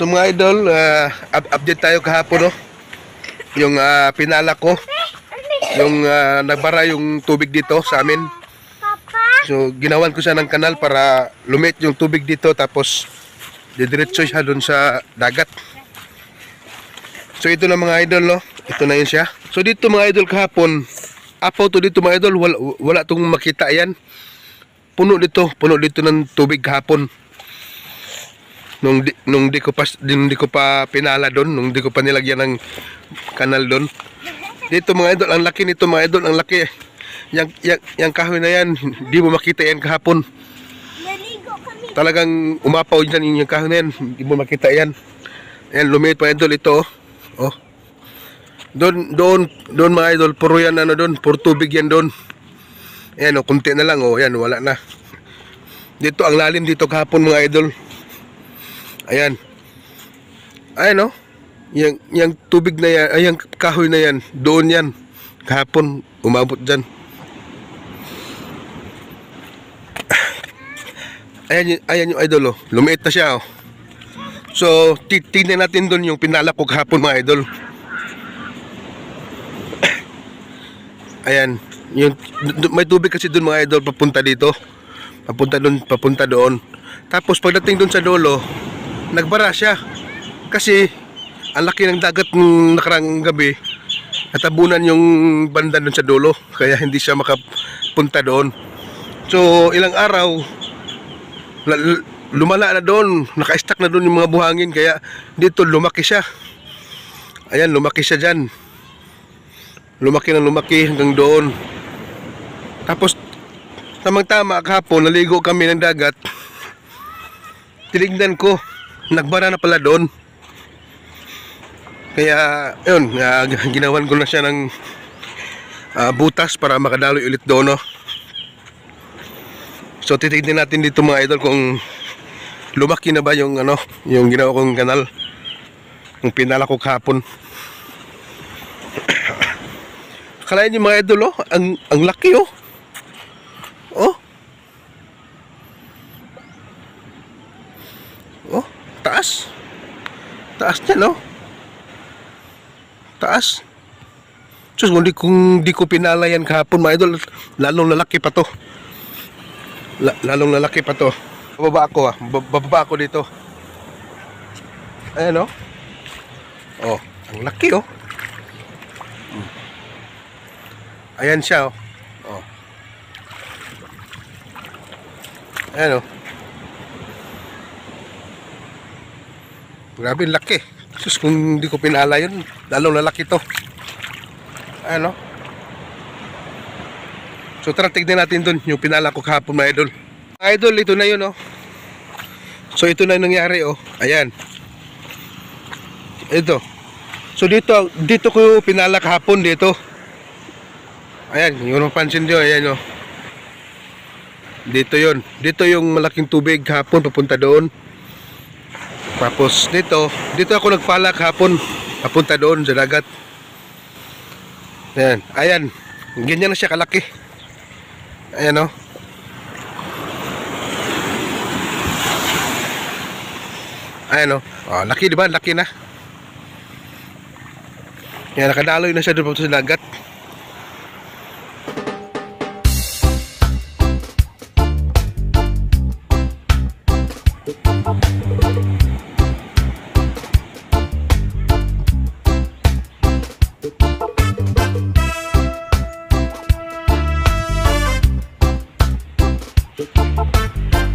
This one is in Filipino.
So mga idol, update tayo kahapon, no? Yung pinala ko, yung nagbara yung tubig dito sa amin. So ginawan ko siya ng kanal para lumit yung tubig dito, tapos didiretso siya doon sa dagat. So ito na mga idol, no? Ito na yun siya. So dito mga idol kahapon, apaw to dito mga idol, wala tong makita yan. Puno dito ng tubig kahapon. Nung di ko pa pinala doon, nung di ko pa nilagyan ng kanal doon. Dito mga idol, ang laki nito mga idol, ang laki. Yang kahoy na yan, hindi mo makita yan kahapon. Talagang umapaw dyan yung kahoy na yan, hindi mo makita yan. Ayan, lumit mga idol ito. Oh. Doon mga idol, puro yan ano doon, puro tubig yan doon. Ayan, oh, kunti na lang, oh, yan, wala na. Dito, ang lalim dito kahapon mga idol. Ayan. Ayan, oh. Yung tubig na yan, ay yung kahoy na yan, doon yan. Kahapon, umabot dyan. Ayan yung idol, oh. Lumiit na siya, oh. So, tignan natin doon yung pinala ko kahapon mga idol. Ayan. May tubig kasi doon mga idol, papunta dito. Papunta doon. Tapos pagdating doon sa dulo, nagbara siya. Kasi ang laki ng dagat ng nakarang gabi, natabunan yung banda doon sa dulo, kaya hindi siya makapunta doon. So ilang araw lumala na doon, naka-stack na doon yung mga buhangin, kaya dito lumaki siya. Ayan, lumaki siya dyan. Lumaki hanggang doon. Tapos tamang-tama kahapon, naligo kami ng dagat. Tinignan ko, nagbara na pala doon. Kaya yun, ginawan ko na siya ng butas para makadaloy ulit doon, no? So titignan natin dito mga idol kung lumaki na ba yung yung ginawa kong kanal, yung pinala ko kahapon. Kalahin niyo mga idol, oh, ang laki, oh. Oh. Oh, taas. Taas niya, no? Taas. Sus, kung di ko pinala yan kahapon mga idol, lalong lalaki pa to. Lalong lalaki pa to. Bababa ako, bababa ako dito. Ayan, oh. Oh, ang laki, oh. Ayan siya, oh. Oh. Ayan, oh. Grabe, laki. Sus, kung hindi ko pinala yun, lalong lalaki to. Ayan, oh. So tara, tignan natin dun yung pinala ko kahapon mga idol. Idol, ito na yun, oh. So ito na yung nangyari, oh. Ayan. Ito. So dito ko pinala kahapon dito. Ayan, yung mapansin nyo, ayan, oh. Dito yun. Dito yung malaking tubig kahapon papunta doon. Tapos dito ako nagpala kahapon papunta doon sa dagat. Ayan, ayan. Ganyan na siya kalaki. Ayan, oh. Ayan, oh. Oh, laki, diba? Laki na. Ayan, nakadaloy na siya doon sa dagat.